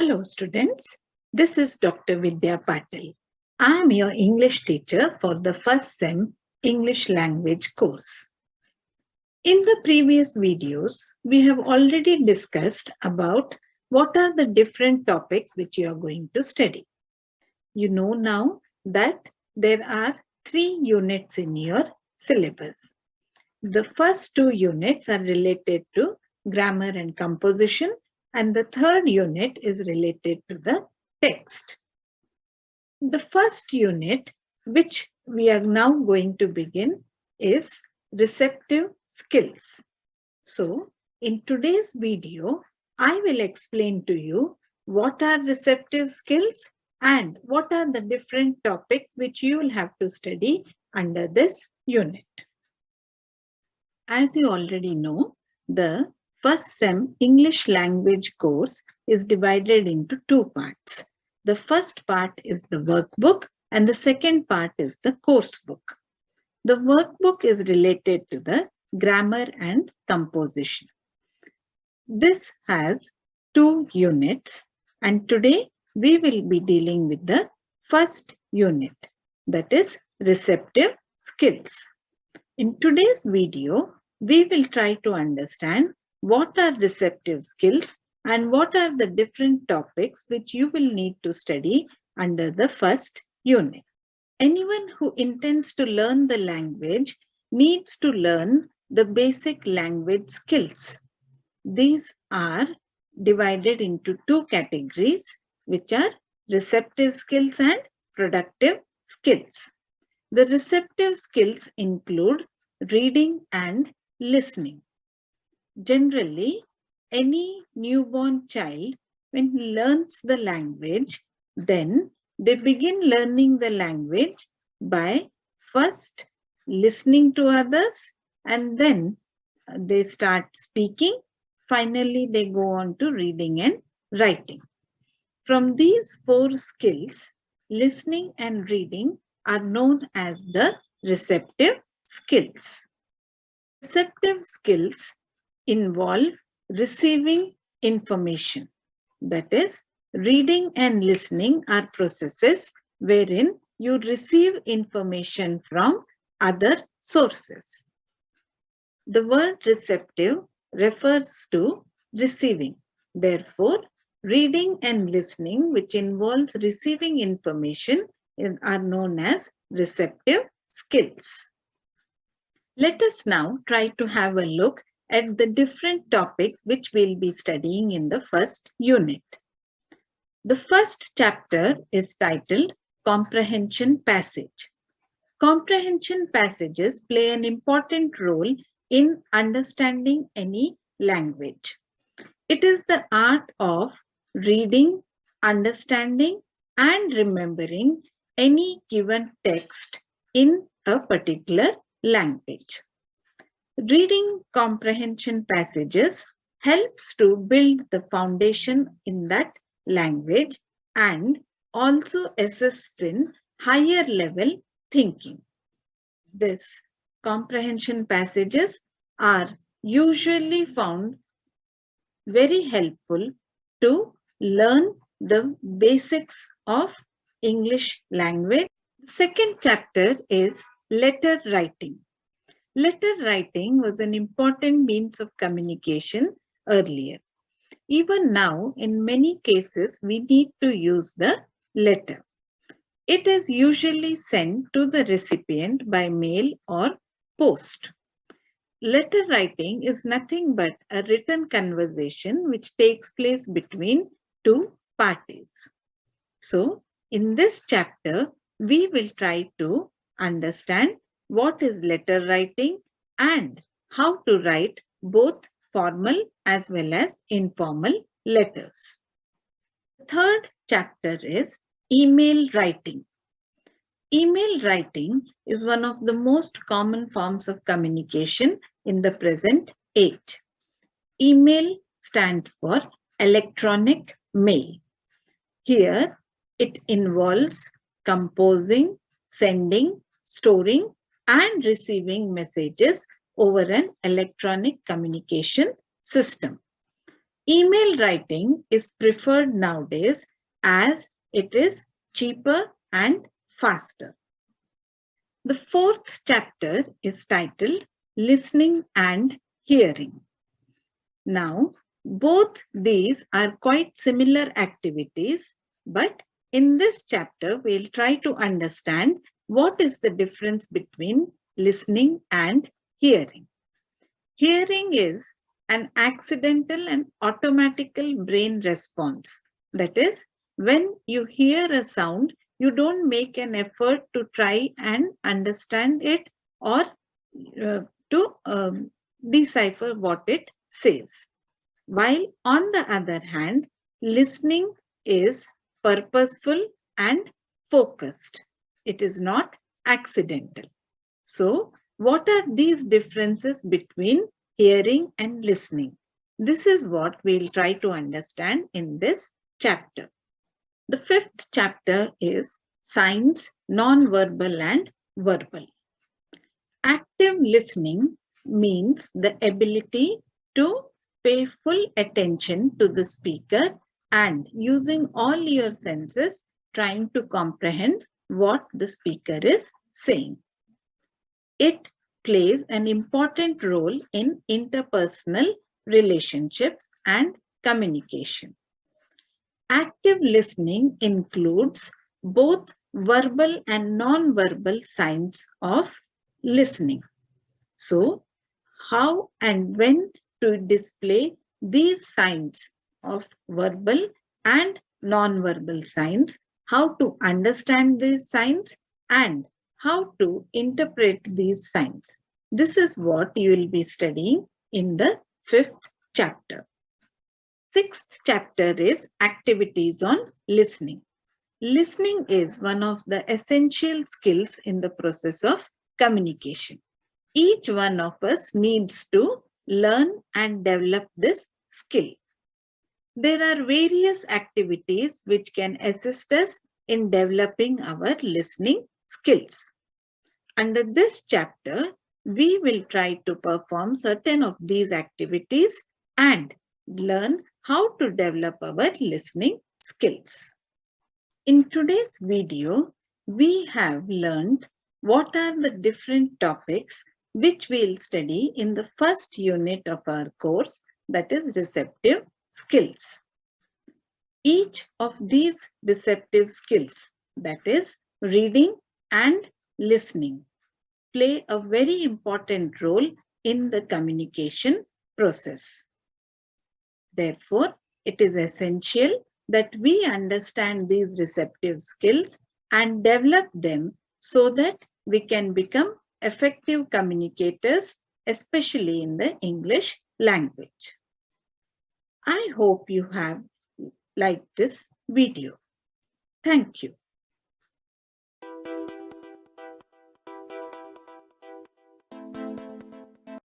Hello students, this is Dr. Vidya Patil. I am your English teacher for the first SEM English language course. In the previous videos, we have already discussed about what are the different topics which you are going to study. You know now that there are 3 units in your syllabus. The first 2 units are related to grammar and composition, and the third unit is related to the text. The first unit, which we are now going to begin, is receptive skills. So, in today's video, I will explain to you what are receptive skills and what are the different topics which you will have to study under this unit. As you already know, the first SEM English language course is divided into 2 parts. The first part is the workbook and the second part is the course book. The workbook is related to the grammar and composition. This has 2 units, and today we will be dealing with the first unit, that is receptive skills. In today's video, we will try to understand what are receptive skills and what are the different topics which you will need to study under the first unit. Anyone who intends to learn the language needs to learn the basic language skills. These are divided into 2 categories, which are receptive skills and productive skills. The receptive skills include reading and listening. Generally, any newborn child, when he learns the language, then they begin learning the language by first listening to others, and then they start speaking. Finally, they go on to reading and writing. From these 4 skills, listening and reading are known as the receptive skills. Receptive skills involve receiving information. That is, reading and listening are processes wherein you receive information from other sources. The word receptive refers to receiving. Therefore, reading and listening, which involves receiving information, are known as receptive skills. Let us now try to have a look at the different topics which we'll be studying in the first unit. The first chapter is titled Comprehension Passage. Comprehension passages play an important role in understanding any language. It is the art of reading, understanding, and remembering any given text in a particular language. Reading comprehension passages helps to build the foundation in that language and also assists in higher level thinking. These comprehension passages are usually found very helpful to learn the basics of English language. The second chapter is letter writing. Letter writing was an important means of communication earlier. Even now, in many cases, we need to use the letter. It is usually sent to the recipient by mail or post. Letter writing is nothing but a written conversation which takes place between 2 parties. So, in this chapter, we will try to understand what is letter writing and how to write both formal as well as informal letters. The third chapter is email writing. Email writing is one of the most common forms of communication in the present age. Email stands for electronic mail. Here, it involves composing, sending, storing, and receiving messages over an electronic communication system. Email writing is preferred nowadays as it is cheaper and faster. The fourth chapter is titled Listening and Hearing. Now, both these are quite similar activities, but in this chapter, we'll try to understand what is the difference between listening and hearing. Hearing is an accidental and automatical brain response. That is, when you hear a sound, you don't make an effort to try and understand it or to decipher what it says. While on the other hand, listening is purposeful and focused. It is not accidental. So, what are these differences between hearing and listening? This is what we'll try to understand in this chapter. The fifth chapter is signs, non-verbal and verbal. Active listening means the ability to pay full attention to the speaker and using all your senses trying to comprehend what the speaker is saying. It plays an important role in interpersonal relationships and communication. Active listening includes both verbal and non-verbal signs of listening. So, how and when to display these signs of verbal and non-verbal signs, how to understand these signs, and how to interpret these signs. This is what you will be studying in the fifth chapter. Sixth chapter is activities on listening. Listening is one of the essential skills in the process of communication. Each one of us needs to learn and develop this skill. There are various activities which can assist us in developing our listening skills. Under this chapter, we will try to perform certain of these activities and learn how to develop our listening skills. In today's video, we have learned what are the different topics which we'll study in the first unit of our course, that is receptive skills. Each of these receptive skills, that is reading and listening, play a very important role in the communication process. Therefore, it is essential that we understand these receptive skills and develop them so that we can become effective communicators, especially in the English language. I hope you have liked this video. Thank you.